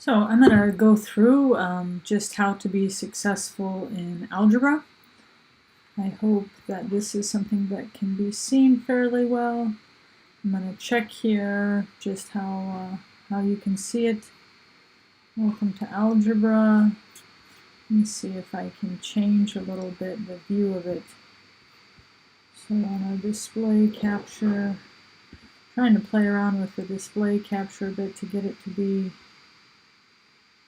So I'm going to go through just how to be successful in algebra. I hope that this is something that can be seen fairly well. I'm going to check here just how you can see it. Welcome to algebra. Let me see if I can change a little bit the view of it. So on a display capture, trying to play around with the display capture a bit to get it to be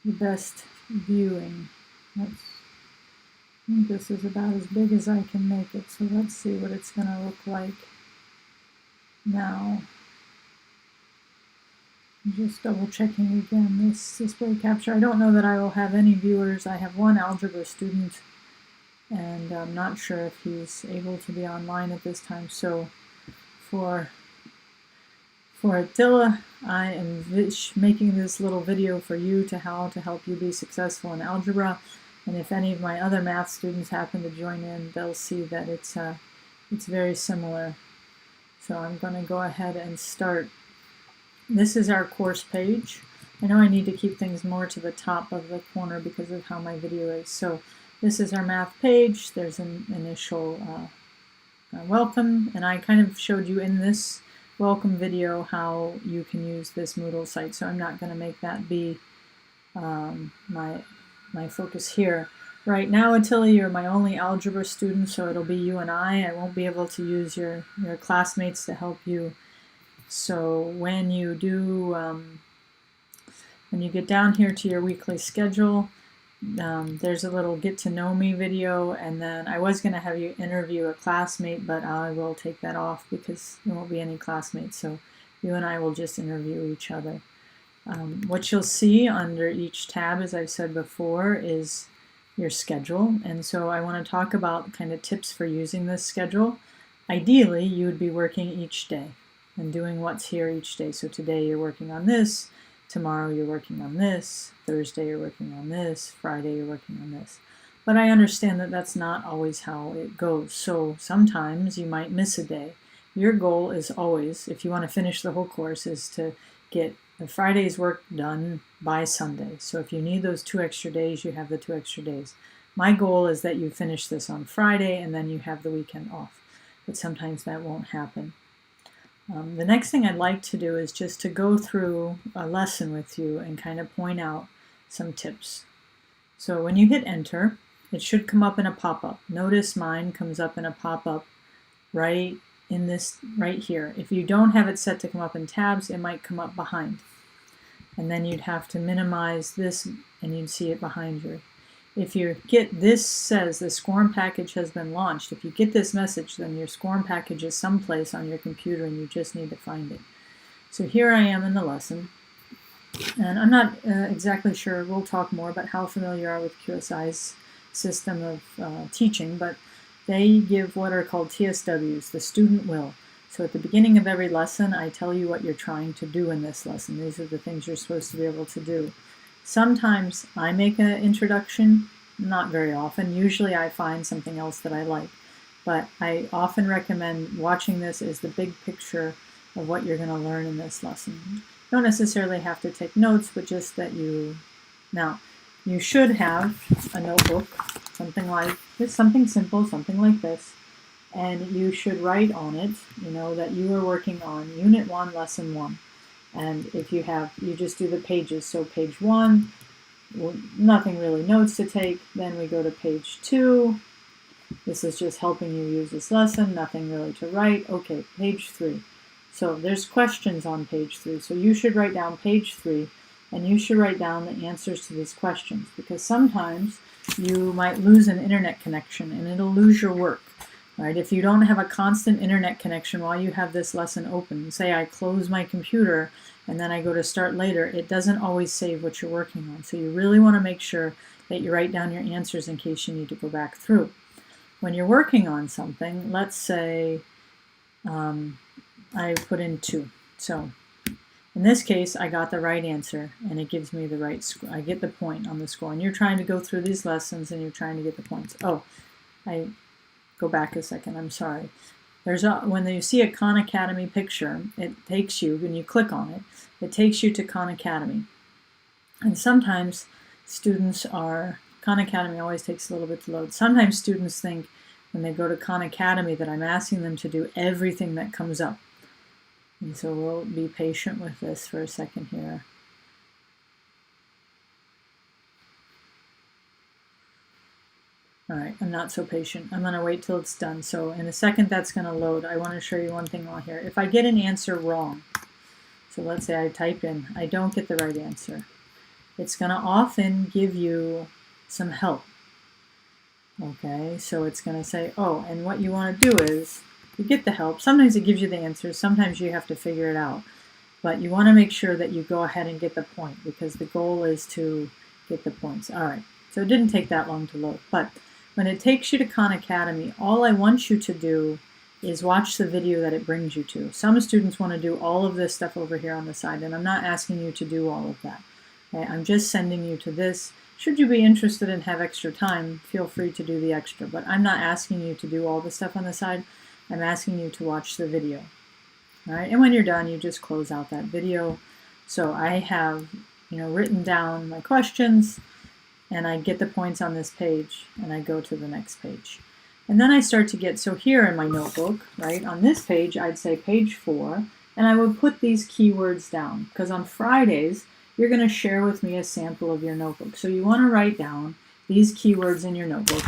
the best viewing. I think this is about as big as I can make it, so let's see what it's going to look like now. I'm just double checking again this display capture. I don't know that I will have any viewers. I have one algebra student and I'm not sure if he's able to be online at this time. So for Attila, I am making this little video for you to how to help you be successful in algebra. And if any of my other math students happen to join in, they'll see that it's very similar. So I'm going to go ahead and start. This is our course page. I know I need to keep things more to the top of the corner because of how my video is. So this is our math page. There's an initial welcome, and I kind of showed you in this welcome video how you can use this Moodle site, so I'm not going to make that be my focus here. Right now, Attila, you're my only algebra student, so it'll be you and I won't be able to use your classmates to help you. So when you do, when you get down here to your weekly schedule, there's a little get to know me video, and then I was going to have you interview a classmate, but I will take that off because there won't be any classmates, so you and I will just interview each other. What you'll see under each tab, as I've said before, is your schedule, and so I want to talk about kind of tips for using this schedule. Ideally, you would be working each day and doing what's here each day. So today you're working on this, tomorrow you're working on this, Thursday you're working on this, Friday you're working on this. But I understand that that's not always how it goes. So sometimes you might miss a day. Your goal is always, if you want to finish the whole course, is to get the Friday's work done by Sunday. So if you need those 2 extra days, you have the 2 extra days. My goal is that you finish this on Friday and then you have the weekend off. But sometimes that won't happen. The next thing I'd like to do is just to go through a lesson with you and kind of point out some tips. So when you hit enter, it should come up in a pop-up. Notice mine comes up in a pop-up right in this, right here. If you don't have it set to come up in tabs, it might come up behind. And then you'd have to minimize this and you'd see it behind you. If you get this says the SCORM package has been launched, if you get this message, then your SCORM package is someplace on your computer and you just need to find it. So here I am in the lesson, and I'm not exactly sure, we'll talk more about how familiar you are with QSI's system of teaching, but they give what are called TSWs, the student will. So at the beginning of every lesson, I tell you what you're trying to do in this lesson. These are the things you're supposed to be able to do. Sometimes I make an introduction, not very often. Usually I find something else that I like. But I often recommend watching this as the big picture of what you're going to learn in this lesson. You don't necessarily have to take notes, but just that you... Now, you should have a notebook, something like this, something simple, something like this. And you should write on it, you know, that you are working on Unit 1, Lesson 1. And if you have, you just do the pages. So page 1, nothing really notes to take. Then we go to page 2. This is just helping you use this lesson. Nothing really to write. Okay, page 3. So there's questions on page 3. So you should write down page 3, and you should write down the answers to these questions. Because sometimes you might lose an internet connection, and it'll lose your work. Right? If you don't have a constant internet connection while you have this lesson open, say I close my computer and then I go to start later, it doesn't always save what you're working on. So you really want to make sure that you write down your answers in case you need to go back through. When you're working on something, let's say I put in 2. So in this case, I got the right answer and it gives me the right score. I get the point on the score. And you're trying to go through these lessons and you're trying to get the points. Oh, go back a second, I'm sorry. When you see a Khan Academy picture, it takes you, when you click on it, it takes you to Khan Academy. And sometimes students are, Khan Academy always takes a little bit to load. Sometimes students think when they go to Khan Academy that I'm asking them to do everything that comes up. And so we'll be patient with this for a second here. All right, I'm not so patient. I'm going to wait till it's done. So in a second that's going to load. I want to show you one thing while here. If I get an answer wrong, so let's say I type in, I don't get the right answer, it's going to often give you some help. Okay, so it's going to say, oh, and what you want to do is, you get the help. Sometimes it gives you the answers. Sometimes you have to figure it out. But you want to make sure that you go ahead and get the point, because the goal is to get the points. All right, so it didn't take that long to load. But when it takes you to Khan Academy, all I want you to do is watch the video that it brings you to. Some students want to do all of this stuff over here on the side, and I'm not asking you to do all of that. Okay, I'm just sending you to this. Should you be interested and have extra time, feel free to do the extra. But I'm not asking you to do all the stuff on the side. I'm asking you to watch the video. All right, and when you're done, you just close out that video. So I have, written down my questions, and I get the points on this page, and I go to the next page. And then I start to get, so here in my notebook, right, on this page, I'd say page 4, and I would put these keywords down, because on Fridays, you're going to share with me a sample of your notebook. So you want to write down these keywords in your notebook,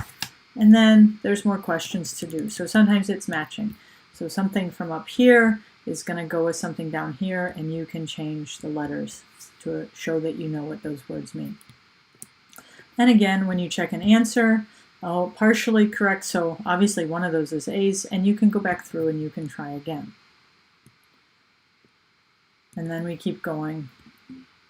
and then there's more questions to do. So sometimes it's matching. So something from up here is going to go with something down here, and you can change the letters to show that you know what those words mean. And again, when you check an answer, partially correct, so obviously one of those is A's, and you can go back through and you can try again. And then we keep going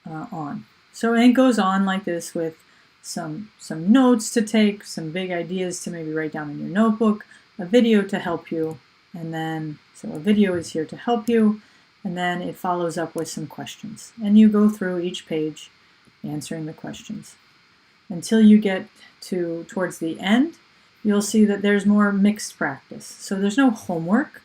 on. So it goes on like this with some notes to take, some big ideas to maybe write down in your notebook, a video to help you, and then, so a video is here to help you, and then it follows up with some questions. And you go through each page answering the questions. Until you get towards the end, you'll see that there's more mixed practice. So there's no homework,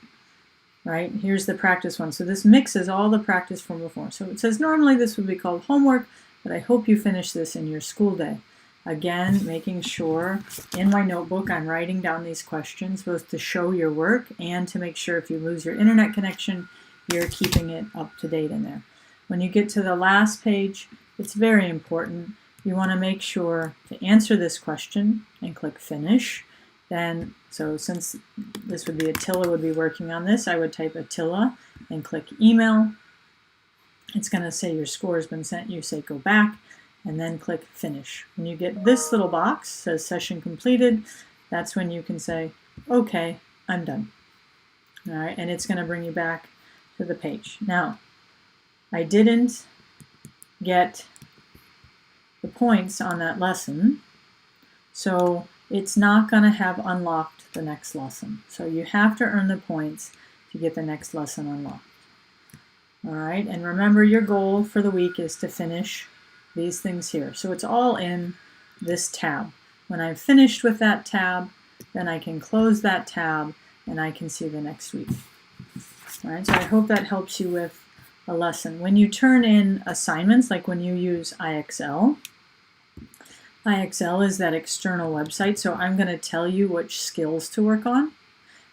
right? Here's the practice one. So this mixes all the practice from before. So it says normally this would be called homework, but I hope you finish this in your school day. Again, making sure in my notebook I'm writing down these questions, both to show your work and to make sure if you lose your internet connection, you're keeping it up to date in there. When you get to the last page, it's very important. You want to make sure to answer this question and click finish. Then, so since this would be Attila would be working on this, I would type Attila and click email. It's going to say your score has been sent. You say go back and then click finish. When you get this little box says session completed, that's when you can say, okay, I'm done. All right, and it's going to bring you back to the page. Now, I didn't get the points on that lesson, so it's not going to have unlocked the next lesson. So you have to earn the points to get the next lesson unlocked. All right, and remember your goal for the week is to finish these things here. So it's all in this tab. When I've finished with that tab, then I can close that tab and I can see the next week. All right, so I hope that helps you with a lesson. When you turn in assignments, like when you use IXL, IXL is that external website, so I'm going to tell you which skills to work on.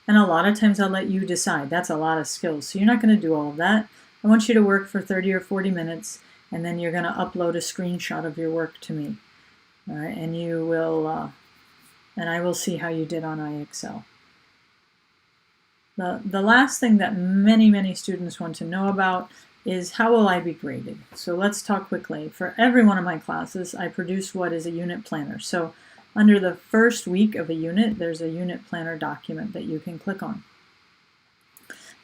And a lot of times I'll let you decide. That's a lot of skills, so you're not going to do all of that. I want you to work for 30 or 40 minutes, and then you're going to upload a screenshot of your work to me. All right, and you will, and I will see how you did on IXL. The last thing that many students want to know about is how will I be graded? So let's talk quickly. For every one of my classes, I produce what is a unit planner. So under the first week of a unit, there's a unit planner document that you can click on.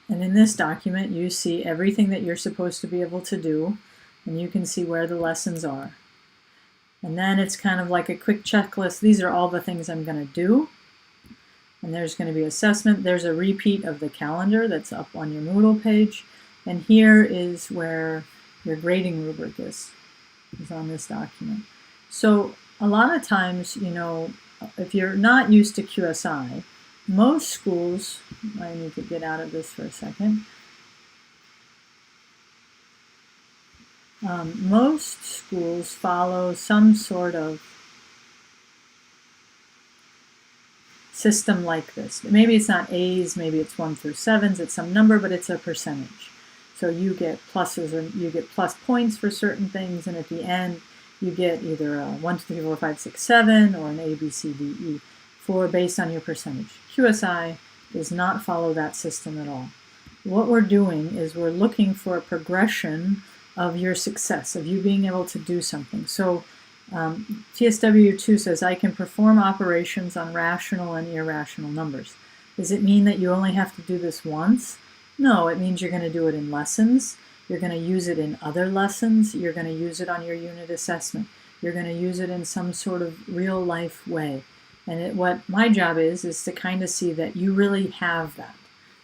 And in this document, you see everything that you're supposed to be able to do, and you can see where the lessons are. And then it's kind of like a quick checklist. These are all the things I'm going to do. And there's going to be assessment. There's a repeat of the calendar that's up on your Moodle page. And here is where your grading rubric is on this document. So a lot of times, if you're not used to QSI, most schools, I need to get out of this for a second. Most schools follow some sort of system like this. Maybe it's not A's, maybe it's 1 through 7s, it's some number, but it's a percentage. So you get pluses or you get plus points for certain things, and at the end you get either a 1, 2, 3, 4, 5, 6, 7 or an A, B, C, D, E based on your percentage. QSI does not follow that system at all. What we're doing is we're looking for a progression of your success, of you being able to do something. So TSW2 says, I can perform operations on rational and irrational numbers. Does it mean that you only have to do this once? No, it means you're going to do it in lessons. You're going to use it in other lessons. You're going to use it on your unit assessment. You're going to use it in some sort of real life way. And what my job is to kind of see that you really have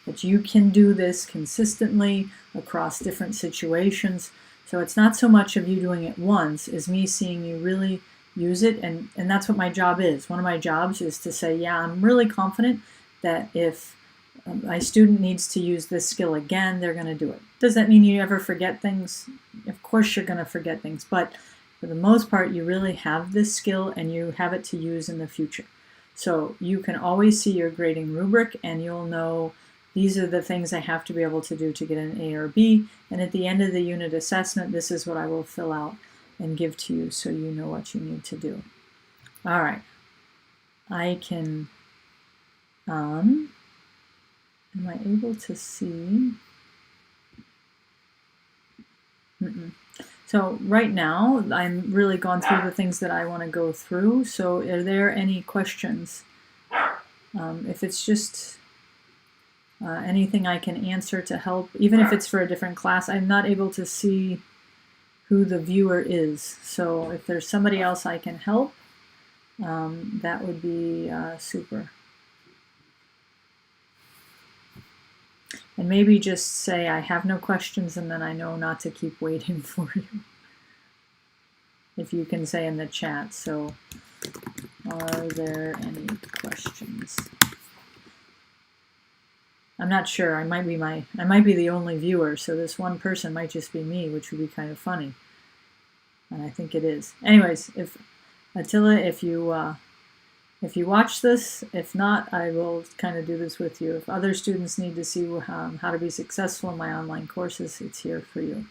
that you can do this consistently across different situations. So it's not so much of you doing it once as me seeing you really use it, and that's what my job is. One of my jobs is to say, yeah, I'm really confident that if my student needs to use this skill again, they're going to do it. Does that mean you ever forget things? Of course you're going to forget things, but for the most part, you really have this skill and you have it to use in the future. So you can always see your grading rubric and you'll know these are the things I have to be able to do to get an A or B. And at the end of the unit assessment, this is what I will fill out and give to you so you know what you need to do. All right. I can, am I able to see? So right now, I'm really gone through the things that I want to go through. So are there any questions? If it's just anything I can answer to help, even if it's for a different class, I'm not able to see who the viewer is. So if there's somebody else I can help, that would be super. And maybe just say I have no questions, and then I know not to keep waiting for you. If you can say in the chat. So are there any questions? I'm not sure. I might be the only viewer, so this one person might just be me, which would be kind of funny. And I think it is. Anyways, if Attila, if you watch this, if not, I will kind of do this with you. If other students need to see how to be successful in my online courses, it's here for you.